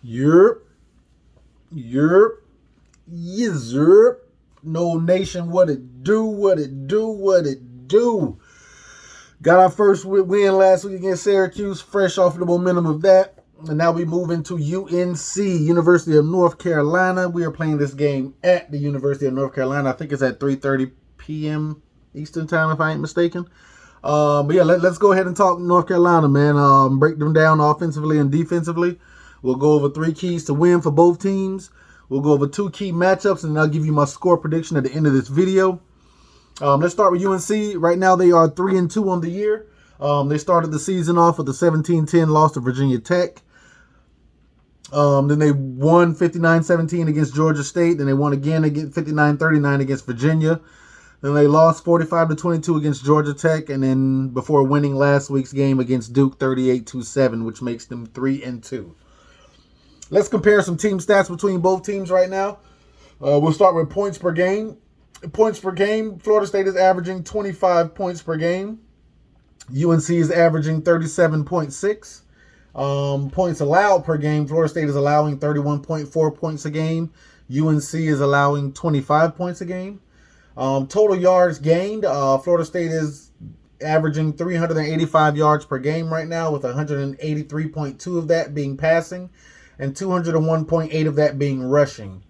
Yerp, yerp, yizerp. No Nation, what it do, what it do, what it do. Got our first win last week against Syracuse, fresh off the momentum of that. And now we move into UNC, University of North Carolina. We are playing this game at the University of North Carolina. I think it's at 3:30 p.m. Eastern time, if I ain't mistaken. But yeah, let's go ahead and talk North Carolina, man. Break them down offensively and defensively. We'll go over 3 keys to win for both teams. We'll go over 2 key matchups, and I'll give you my score prediction at the end of this video. Let's start with UNC. Right now, they are 3-2 on the year. They started the season off with a 17-10 loss to Virginia Tech. Then they won 59-17 against Georgia State. Then they won again 59-39 against Virginia. Then they lost 45-22 against Georgia Tech, and then before winning last week's game against Duke 38-7, which makes them 3-2. Let's compare some team stats between both teams right now. We'll start with points per game. Points per game, Florida State is averaging 25 points per game. UNC is averaging 37.6. Points allowed per game, Florida State is allowing 31.4 points a game. UNC is allowing 25 points a game. Total yards gained, Florida State is averaging 385 yards per game right now, with 183.2 of that being passing and 201.8 of that being rushing.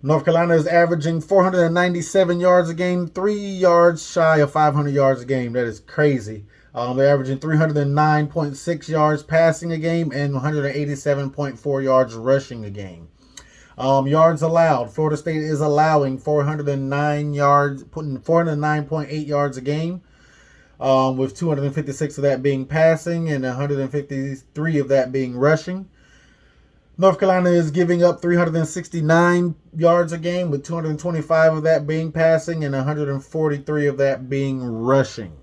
North Carolina is averaging 497 yards a game, 3 yards shy of 500 yards a game. That is crazy. They're averaging 309.6 yards passing a game and 187.4 yards rushing a game. Yards allowed, Florida State is allowing 409.8 yards a game, with 256 of that being passing and 153 of that being rushing. North Carolina is giving up 369 yards a game, with 225 of that being passing and 143 of that being rushing.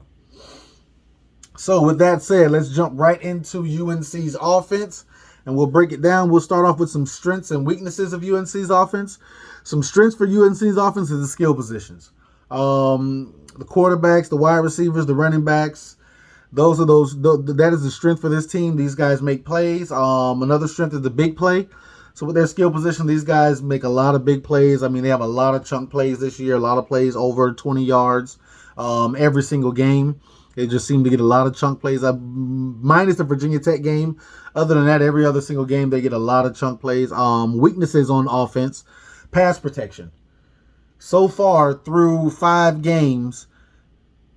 So with that said, let's jump right into UNC's offense, and we'll break it down. We'll start off with some strengths and weaknesses of UNC's offense. Some strengths for UNC's offense is the skill positions. The quarterbacks, the wide receivers, the running backs. That is the strength for this team. These guys make plays. Another strength is the big play. So with their skill position, these guys make a lot of big plays. I mean, they have a lot of chunk plays this year, a lot of plays over 20 yards every single game. They just seem to get a lot of chunk plays. Minus the Virginia Tech game. Other than that, every other single game, they get a lot of chunk plays. Weaknesses on offense, pass protection. So far, through 5 games,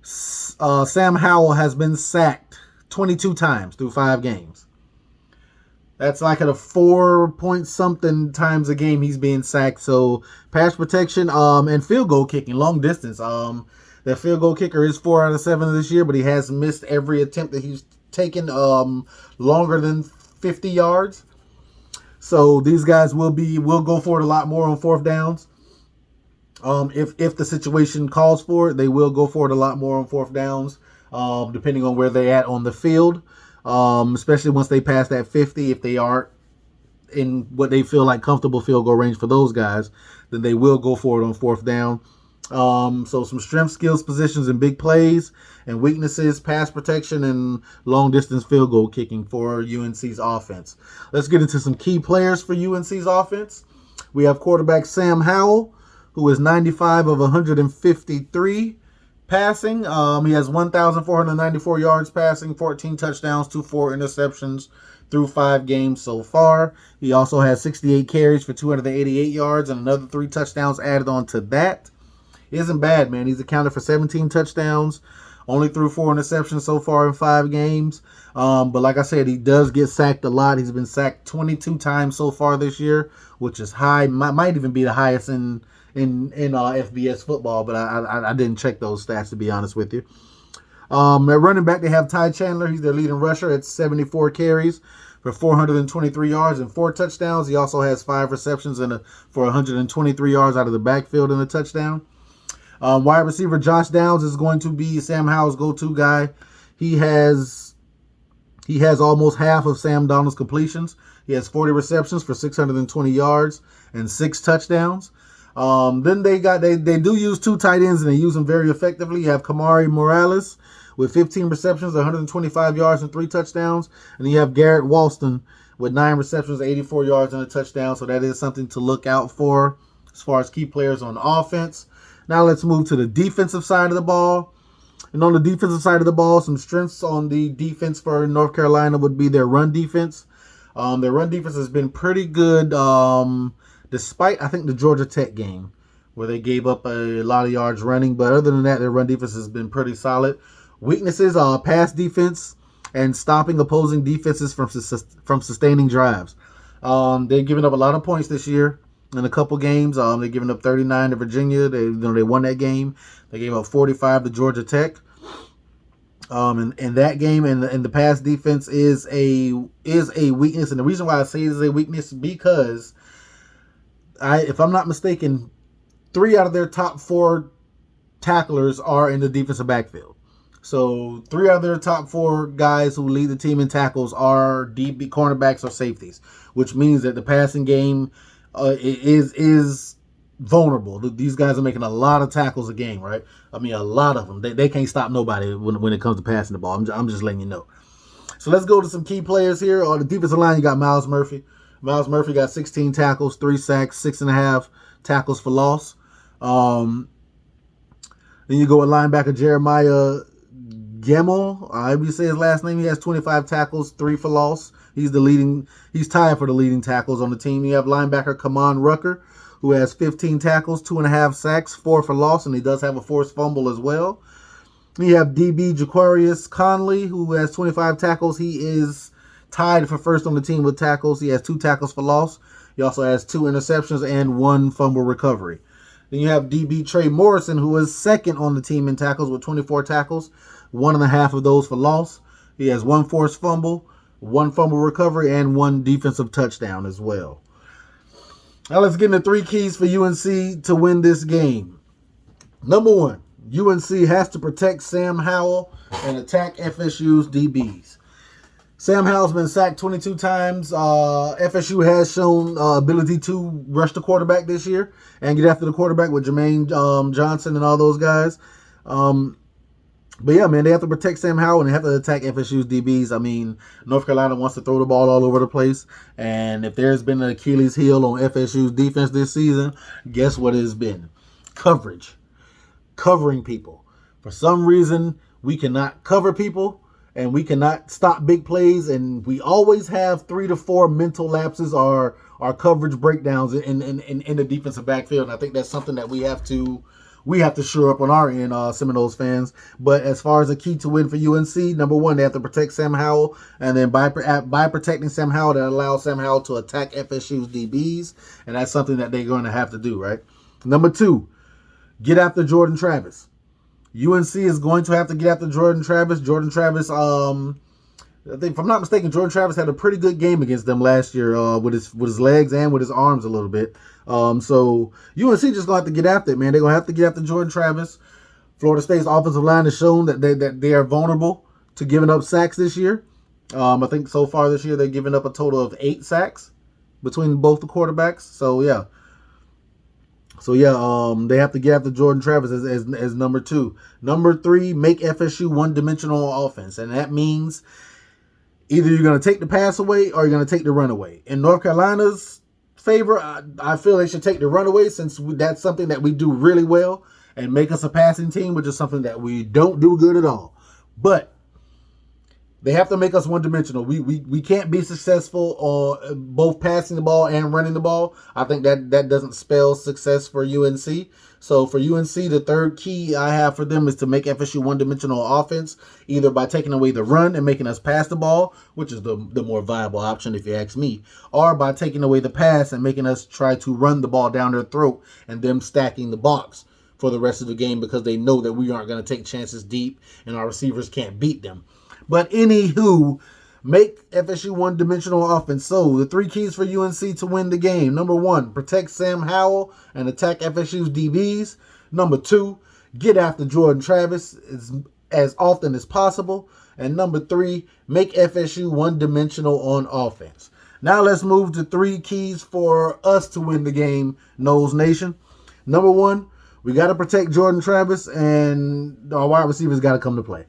Sam Howell has been sacked 22 times through 5 games. That's like at a 4-point-something times a game he's being sacked. So pass protection and field goal kicking, long distance. Their field goal kicker is 4 out of 7 this year, but he has missed every attempt that he's taken longer than 50 yards. So these guys will go for it a lot more on 4th downs. If the situation calls for it, they will go for it a lot more on 4th downs, depending on where they're at on the field, especially once they pass that 50. If they aren't in what they feel like comfortable field goal range for those guys, then they will go for it on 4th down. So some strength, skills, positions, and big plays, and weaknesses, pass protection, and long distance field goal kicking for UNC's offense. Let's get into some key players for UNC's offense. We have quarterback Sam Howell, who is 95 of 153 passing. He has 1,494 yards passing, 14 touchdowns, 4 interceptions through 5 games so far. He also has 68 carries for 288 yards and another 3 touchdowns added on to that. Isn't bad, man. He's accounted for 17 touchdowns, only threw 4 interceptions so far in 5 games. But like I said, he does get sacked a lot. He's been sacked 22 times so far this year, which is high. Might even be the highest in FBS football, but I didn't check those stats, to be honest with you. At running back, they have Ty Chandler. He's their leading rusher at 74 carries for 423 yards and 4 touchdowns. He also has 5 receptions for 123 yards out of the backfield and a touchdown. Wide receiver Josh Downs is going to be Sam Howell's go-to guy. He has almost half of Sam Darnold's completions. He has 40 receptions for 620 yards and 6 touchdowns. Then they do use 2 tight ends, and they use them very effectively. You have Kamari Morales with 15 receptions, 125 yards, and 3 touchdowns. And you have Garrett Walston with 9 receptions, 84 yards, and a touchdown. So that is something to look out for as far as key players on offense. Now let's move to the defensive side of the ball. And on the defensive side of the ball, some strengths on the defense for North Carolina would be their run defense. Their run defense has been pretty good, despite, I think, the Georgia Tech game, where they gave up a lot of yards running. But other than that, their run defense has been pretty solid. Weaknesses are pass defense and stopping opposing defenses from sustaining drives. They've given up a lot of points this year in a couple games. They've given up 39 to Virginia. They won that game. They gave up 45 to Georgia Tech. In that game, and the pass defense is a weakness. And the reason why I say it is a weakness because if I'm not mistaken, 3 out of their top 4 tacklers are in the defensive backfield. So 3 out of their top 4 guys who lead the team in tackles are DB cornerbacks or safeties, which means that the passing game is vulnerable. These guys are making a lot of tackles a game, right? I mean, a lot of them. They can't stop nobody when it comes to passing the ball. I'm just letting you know. So let's go to some key players here. On the defensive line, you got Myles Murphy. Myles Murphy got 16 tackles, 3 sacks, 6.5 tackles for loss. Then you go with linebacker Jeremiah Gemmel. However you say his last name, he has 25 tackles, 3 for loss. He's tied for the leading tackles on the team. You have linebacker Kamon Rucker, who has 15 tackles, 2.5 sacks, 4 for loss, and he does have a forced fumble as well. You have DB Jaquarius Conley, who has 25 tackles. He is tied for first on the team with tackles. He has 2 tackles for loss. He also has 2 interceptions and 1 fumble recovery. Then you have DB Trey Morrison, who is second on the team in tackles with 24 tackles, 1.5 of those for loss. He has 1 forced fumble, 1 fumble recovery, and 1 defensive touchdown as well. Now let's get into 3 keys for UNC to win this game. Number 1, UNC has to protect Sam Howell and attack FSU's DBs. Sam Howell's been sacked 22 times. FSU has shown ability to rush the quarterback this year and get after the quarterback with Jermaine Johnson and all those guys. But yeah, man, they have to protect Sam Howell and they have to attack FSU's DBs. I mean, North Carolina wants to throw the ball all over the place. And if there's been an Achilles heel on FSU's defense this season, guess what it has been? Coverage. Covering people. For some reason, we cannot cover people and we cannot stop big plays. And we always have 3 to 4 mental lapses or coverage breakdowns in the defensive backfield. And I think that's something that we have to shore up on our end, Seminoles fans. But as far as a key to win for UNC, number 1, they have to protect Sam Howell. And then by protecting Sam Howell, that allows Sam Howell to attack FSU's DBs. And that's something that they're going to have to do, right? Number 2, get after Jordan Travis. UNC is going to have to get after Jordan Travis. Jordan Travis, I think, if I'm not mistaken, Jordan Travis had a pretty good game against them last year with his legs and with his arms a little bit. So UNC just gonna have to get after it, man. They're gonna have to get after Jordan Travis. Florida State's offensive line has shown that they are vulnerable to giving up sacks this year. I think so far this year they've given up a total of 8 sacks between both the quarterbacks. So yeah, they have to get after Jordan Travis as number 2. Number 3, make FSU one-dimensional offense, and that means either you're going to take the pass away or you're going to take the run away. In North Carolina's favor, I feel they should take the run away since that's something that we do really well and make us a passing team, which is something that we don't do good at all. But they have to make us one-dimensional. We can't be successful on both passing the ball and running the ball. I think that doesn't spell success for UNC. So for UNC, the 3rd key I have for them is to make FSU one-dimensional offense, either by taking away the run and making us pass the ball, which is the more viable option if you ask me, or by taking away the pass and making us try to run the ball down their throat and them stacking the box for the rest of the game because they know that we aren't going to take chances deep and our receivers can't beat them. But anywho, make FSU one-dimensional offense. So the 3 keys for UNC to win the game. Number 1, protect Sam Howell and attack FSU's DBs. Number 2, get after Jordan Travis as often as possible. And number 3, make FSU one-dimensional on offense. Now let's move to 3 keys for us to win the game, Noles Nation. Number 1, we got to protect Jordan Travis and our wide receivers got to come to play.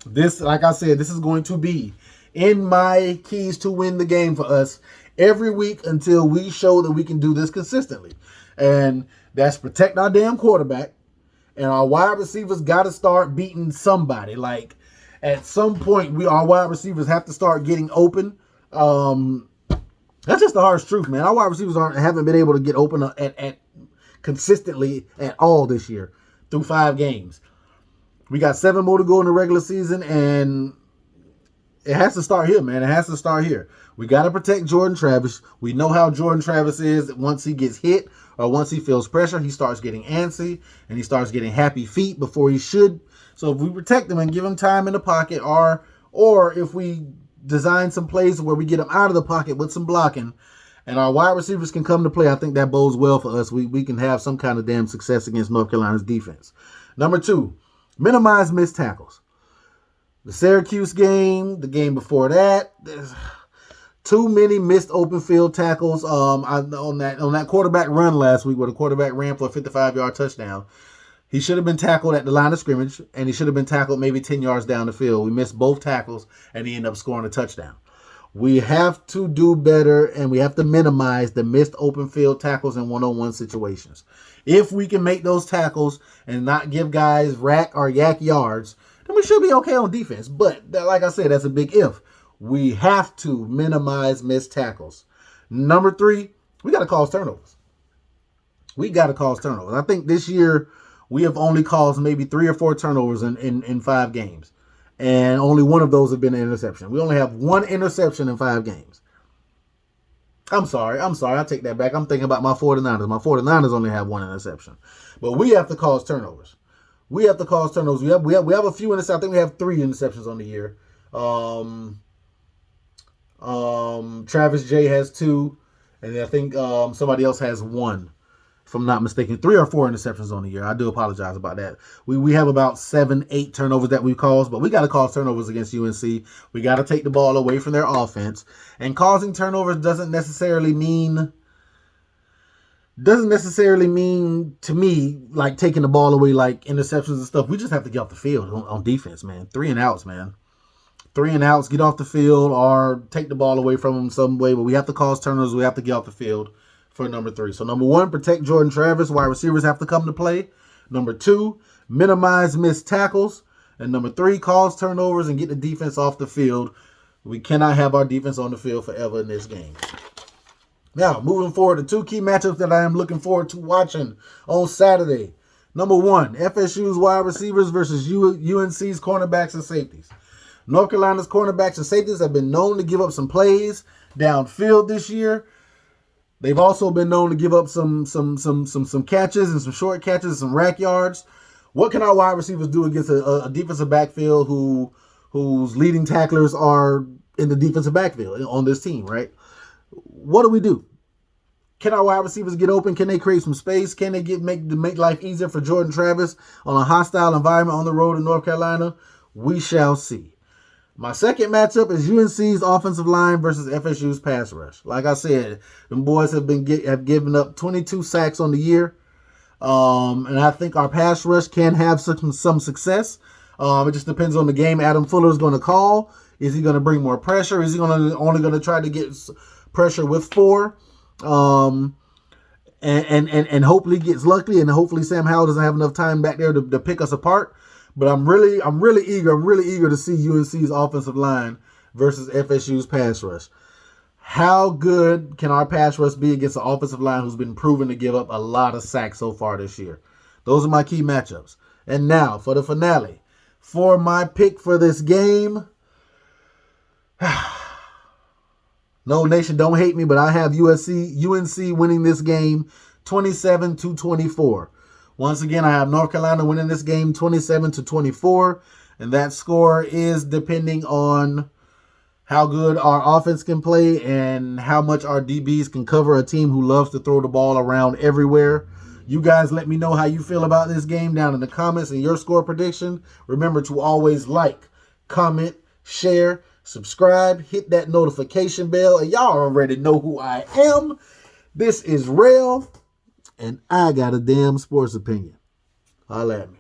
This, like I said, this is going to be in my keys to win the game for us every week until we show that we can do this consistently. And that's protect our damn quarterback. And our wide receivers got to start beating somebody. Like, at some point, our wide receivers have to start getting open. That's just the harsh truth, man. Our wide receivers haven't been able to get open at consistently at all this year through 5 games. We got 7 more to go in the regular season, and it has to start here, man. It has to start here. We got to protect Jordan Travis. We know how Jordan Travis is. Once he gets hit or once he feels pressure, he starts getting antsy and he starts getting happy feet before he should. So if we protect him and give him time in the pocket, or if we design some plays where we get him out of the pocket with some blocking and our wide receivers can come to play, I think that bodes well for us. We can have some kind of damn success against North Carolina's defense. Number 2, minimize missed tackles. The Syracuse game, the game before that, there's too many missed open field tackles. On that quarterback run last week where the quarterback ran for a 55-yard touchdown, he should have been tackled at the line of scrimmage, and he should have been tackled maybe 10 yards down the field. We missed both tackles, and he ended up scoring a touchdown. We have to do better, and we have to minimize the missed open field tackles in one-on-one situations. If we can make those tackles and not give guys rack or yak yards, then we should be okay on defense. But like I said, that's a big if. We have to minimize missed tackles. Number 3, we got to cause turnovers. I think this year we have only caused maybe 3 or 4 turnovers in 5 games. And only one of those have been an interception. We only have 1 interception in 5 games. I'm sorry. I take that back. I'm thinking about my 49ers. My 49ers only have 1 interception. But we have to cause turnovers. We have a few interceptions. I think we have 3 interceptions on the year. Travis J has 2, and I think somebody else has 1, if I'm not mistaken. 3 or 4 interceptions on the year. I do apologize about that. We have about 7, 8 turnovers that we caused, but we got to cause turnovers against UNC. We got to take the ball away from their offense, and causing turnovers doesn't necessarily mean to me like taking the ball away like interceptions and stuff. We just have to get off the field on defense, man. 3 and outs, man. 3 and outs, get off the field or take the ball away from them some way. But we have to cause turnovers. We have to get off the field for number 3. So number 1, protect Jordan Travis. Wide receivers have to come to play. Number 2, minimize missed tackles. And number 3, cause turnovers and get the defense off the field. We cannot have our defense on the field forever in this game. Now, moving forward, the 2 key matchups that I am looking forward to watching on Saturday. Number 1, FSU's wide receivers versus UNC's cornerbacks and safeties. North Carolina's cornerbacks and safeties have been known to give up some plays downfield this year. They've also been known to give up some catches and some short catches and some rack yards. What can our wide receivers do against a defensive backfield whose leading tacklers are in the defensive backfield on this team, right? What do we do? Can our wide receivers get open? Can they create some space? Can they make life easier for Jordan Travis on a hostile environment on the road in North Carolina? We shall see. My second matchup is UNC's offensive line versus FSU's pass rush. Like I said, them boys have given up 22 sacks on the year, and I think our pass rush can have some success. It just depends on the game Adam Fuller is going to call. Is he going to bring more pressure? Is he only going to try to get pressure with 4? And hopefully gets lucky, and hopefully Sam Howell doesn't have enough time back there to pick us apart. But I'm really eager to see UNC's offensive line versus FSU's pass rush. How good can our pass rush be against an offensive line who's been proven to give up a lot of sacks so far this year? Those are my key matchups. And now for the finale. For my pick for this game. No, Nation, don't hate me, but I have UNC winning this game 27-24. Once again, I have North Carolina winning this game 27-24, and that score is depending on how good our offense can play and how much our DBs can cover a team who loves to throw the ball around everywhere. You guys let me know how you feel about this game down in the comments and your score prediction. Remember to always like, comment, share, subscribe, hit that notification bell, and y'all already know who I am. This is Rail. And I got a damn sports opinion. Holla at me.